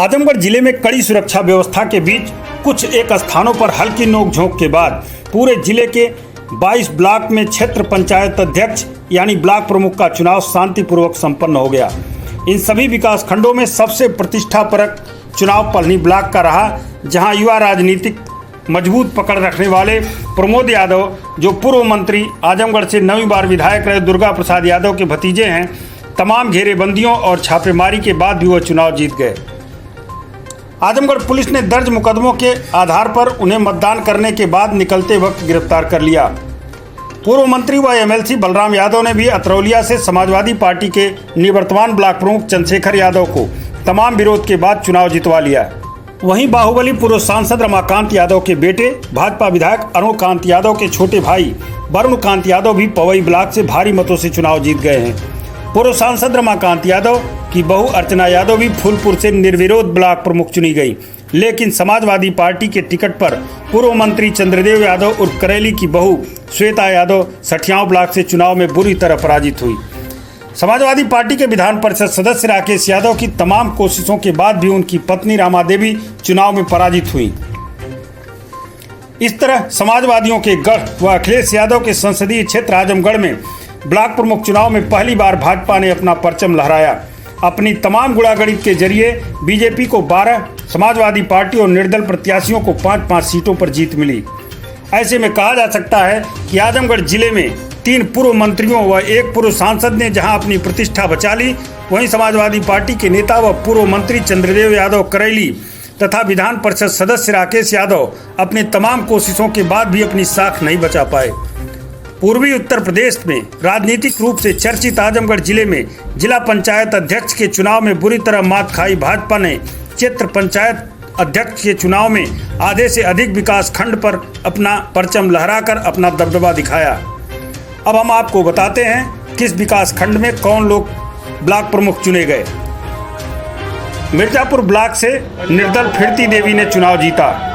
आजमगढ़ जिले में कड़ी सुरक्षा व्यवस्था के बीच कुछ एक स्थानों पर हल्की नोकझोंक के बाद पूरे जिले के 22 ब्लॉक में क्षेत्र पंचायत अध्यक्ष यानी ब्लॉक प्रमुख का चुनाव शांतिपूर्वक संपन्न हो गया। इन सभी विकास खंडों में सबसे प्रतिष्ठापरक चुनाव पलनी ब्लॉक का रहा, जहां युवा राजनीतिक मजबूत पकड़ रखने वाले प्रमोद यादव, जो पूर्व मंत्री आजमगढ़ से 9वीं बार विधायक रहे दुर्गा प्रसाद यादव के भतीजे हैं, तमाम घेरेबंदियों और छापेमारी के बाद भी वो चुनाव जीत गए। आजमगढ़ पुलिस ने दर्ज मुकदमों के आधार पर उन्हें मतदान करने के बाद निकलते वक्त गिरफ्तार कर लिया। पूर्व मंत्री व एमएलसी बलराम यादव ने भी अतरौलिया से समाजवादी पार्टी के निवर्तमान ब्लॉक प्रमुख चंद्रशेखर यादव को तमाम विरोध के बाद चुनाव जितवा लिया। वहीं बाहुबली पूर्व सांसद रमाकांत यादव के बेटे भाजपा विधायक अरुणकांत यादव के छोटे भाई वरुणकांत यादव भी पवई ब्लॉक से भारी मतों से चुनाव जीत गए हैं। पूर्व सांसद रमाकांत यादव की बहू अर्चना यादव भी फूलपुर से निर्विरोध ब्लॉक प्रमुख चुनी गई, लेकिन समाजवादी पार्टी के टिकट पर पूर्व मंत्री चंद्रदेव यादव उर्फ करेली की बहू श्वेता यादव सठियाव ब्लॉक से चुनाव में बुरी तरह पराजित हुई। समाजवादी पार्टी के विधान परिषद सदस्य राकेश यादव की तमाम कोशिशों के बाद भी उनकी पत्नी रामा देवी चुनाव में पराजित हुई। इस तरह समाजवादियों के गढ़ व अखिलेश यादव के संसदीय क्षेत्र आजमगढ़ में ब्लॉक प्रमुख चुनाव में पहली बार भाजपा ने अपना परचम लहराया। अपनी तमाम गुणागणित के जरिए बीजेपी को 12, समाजवादी पार्टी और निर्दल प्रत्याशियों को 5-5 सीटों पर जीत मिली। ऐसे में कहा जा सकता है कि आजमगढ़ जिले में 3 पूर्व मंत्रियों व 1 पूर्व सांसद ने जहां अपनी प्रतिष्ठा बचा ली, वहीं समाजवादी पार्टी के नेता व पूर्व मंत्री चंद्रदेव यादव करेली तथा विधान परिषद सदस्य राकेश यादव अपनी तमाम कोशिशों के बाद भी अपनी साख नहीं बचा पाए। पूर्वी उत्तर प्रदेश में राजनीतिक रूप से चर्चित आजमगढ़ जिले में जिला पंचायत अध्यक्ष के चुनाव में बुरी तरह मात खाई भाजपा ने क्षेत्र पंचायत अध्यक्ष के चुनाव में आधे से अधिक विकास खंड पर अपना परचम लहराकर अपना दबदबा दिखाया। अब हम आपको बताते हैं किस विकास खंड में कौन लोग ब्लॉक प्रमुख चुने गए। मिर्जापुर ब्लॉक से निर्दल फिरती देवी ने चुनाव जीता।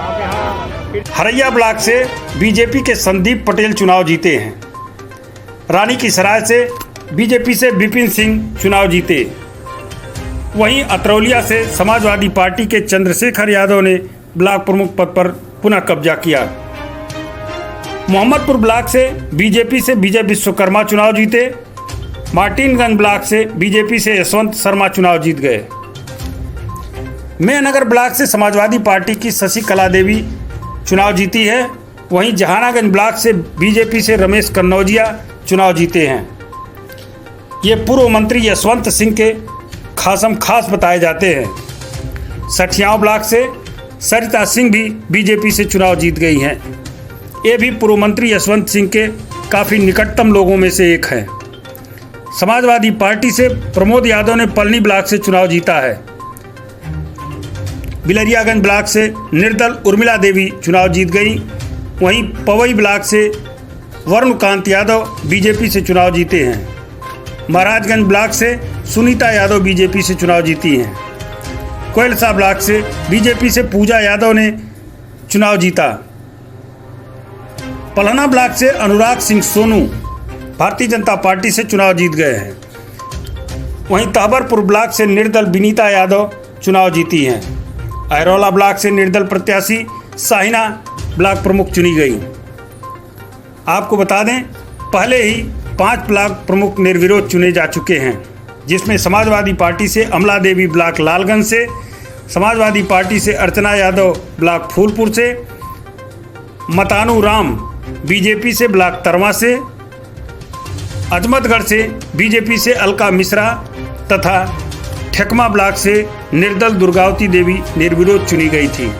हरैया ब्लॉक से बीजेपी के संदीप पटेल चुनाव जीते हैं। रानी की सराय से बीजेपी से विपिन सिंह चुनाव जीते। वहीं अतरौलिया से समाजवादी पार्टी के चंद्रशेखर यादव ने ब्लॉक प्रमुख पद पर पुनः कब्जा किया। मोहम्मदपुर ब्लॉक से बीजेपी से विजय विश्वकर्मा चुनाव जीते। मार्टिनगंज ब्लॉक से बीजेपी से यशवंत शर्मा चुनाव जीत गए। मेहनगर ब्लॉक से समाजवादी पार्टी की शशिकला देवी चुनाव जीती है। वहीं जहानागंज ब्लॉक से बीजेपी से रमेश कन्नौजिया चुनाव जीते हैं। ये पूर्व मंत्री यशवंत सिंह के खासम खास बताए जाते हैं। सठियाव ब्लॉक से सरिता सिंह भी बीजेपी से चुनाव जीत गई हैं। ये भी पूर्व मंत्री यशवंत सिंह के काफ़ी निकटतम लोगों में से एक हैं। समाजवादी पार्टी से प्रमोद यादव ने पलनी ब्लॉक से चुनाव जीता है। बिलरियागंज ब्लॉक से निर्दल उर्मिला देवी चुनाव जीत गई। वहीं पवई ब्लॉक से वरुणकांत यादव बीजेपी से चुनाव जीते हैं। महाराजगंज ब्लॉक से सुनीता यादव बीजेपी से चुनाव जीती हैं। कोयलसा ब्लॉक से बीजेपी से पूजा यादव ने चुनाव जीता। पलहना ब्लॉक से अनुराग सिंह सोनू भारतीय जनता पार्टी से चुनाव जीत गए हैं। वहीं तहबरपुर ब्लॉक से निर्दल विनीता यादव चुनाव जीती हैं। अहरौला ब्लॉक से निर्दल प्रत्याशी साहिना ब्लॉक प्रमुख चुनी गई। आपको बता दें, पहले ही 5 ब्लॉक प्रमुख निर्विरोध चुने जा चुके हैं, जिसमें समाजवादी पार्टी से अमला देवी ब्लॉक लालगंज से, समाजवादी पार्टी से अर्चना यादव ब्लॉक फूलपुर से, मतानू राम बीजेपी से ब्लॉक तरवा से, अजमतगढ़ से बीजेपी से अलका मिश्रा तथा ठेकमा ब्लॉक से निर्दल दुर्गावती देवी निर्विरोध चुनी गई थी।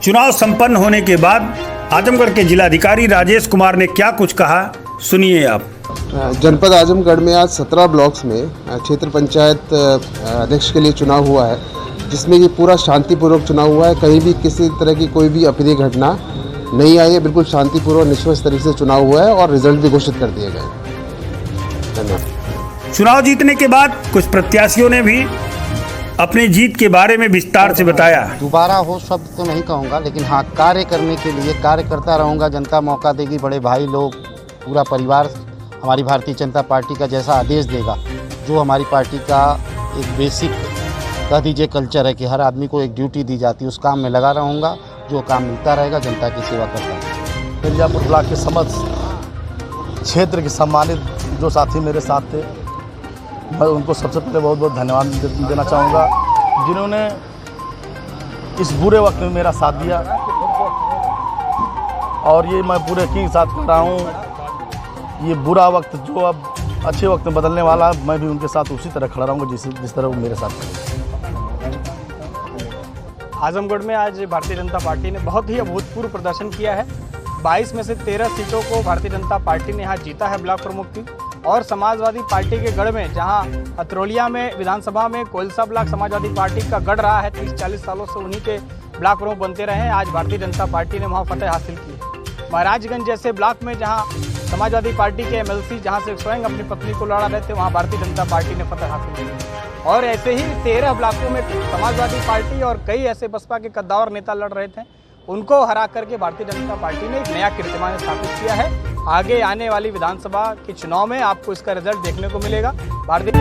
चुनाव संपन्न होने के बाद आजमगढ़ के जिलाधिकारी राजेश कुमार ने क्या कुछ कहा, सुनिए आप। जनपद आजमगढ़ में आज 17 ब्लॉक्स में क्षेत्र पंचायत अध्यक्ष के लिए चुनाव हुआ है, जिसमें ये पूरा शांतिपूर्वक चुनाव हुआ है। कहीं भी किसी तरह की कोई भी अप्रिय घटना नहीं आई है। बिल्कुल शांतिपूर्वक निष्पक्ष तरीके से चुनाव हुआ है और रिजल्ट भी घोषित कर दिए गए। धन्यवाद। चुनाव जीतने के बाद कुछ प्रत्याशियों ने भी अपनी जीत के बारे में विस्तार से बताया। दोबारा हो शब्द तो नहीं कहूँगा, लेकिन हाँ, कार्य करने के लिए कार्य करता रहूँगा। जनता मौका देगी, बड़े भाई लोग, पूरा परिवार हमारी भारतीय जनता पार्टी का जैसा आदेश देगा जो हमारी पार्टी का एक बेसिक कह दीजिए कल्चर है कि हर आदमी को एक ड्यूटी दी जाती है, उस काम में लगा रहूँगा। जो काम मिलता रहेगा जनता की सेवा करता हूँ। मिर्जापुर ब्लॉक के समस्त क्षेत्र के सम्मानित जो साथी मेरे साथ थे, मैं उनको सबसे पहले बहुत बहुत धन्यवाद देना चाहूँगा, जिन्होंने इस बुरे वक्त में मेरा साथ दिया। और ये मैं पूरे यकीन के साथ कह रहा हूँ, ये बुरा वक्त जो अब अच्छे वक्त में बदलने वाला है, मैं भी उनके साथ उसी तरह खड़ा रहूँगा जिस तरह वो मेरे साथ खड़े। आजमगढ़ में आज भारतीय जनता पार्टी ने बहुत ही अभूतपूर्व प्रदर्शन किया है। 22 में से 13 सीटों को भारतीय जनता पार्टी ने यहाँ जीता है ब्लॉक प्रमुख की। और समाजवादी पार्टी के गढ़ में, जहाँ अतरौलिया में विधानसभा में कोलसा ब्लॉक समाजवादी पार्टी का गढ़ रहा है, 30-40 सालों से उन्हीं के ब्लॉक प्रमुख बनते रहे हैं, आज भारतीय जनता पार्टी ने वहाँ फतेह हासिल की। महाराजगंज जैसे ब्लॉक में जहाँ समाजवादी पार्टी के एमएलसी जहाँ से स्वयं अपनी पत्नी को लड़ा रहे थे, वहाँ भारतीय जनता पार्टी ने फतेह हासिल की। और ऐसे ही 13 ब्लॉकों में समाजवादी पार्टी और कई ऐसे बसपा के कद्दावर नेता लड़ रहे थे, उनको हरा करके भारतीय जनता पार्टी ने एक नया कीर्तिमान स्थापित किया है। आगे आने वाली विधानसभा के चुनाव में आपको इसका रिजल्ट देखने को मिलेगा। भारतीय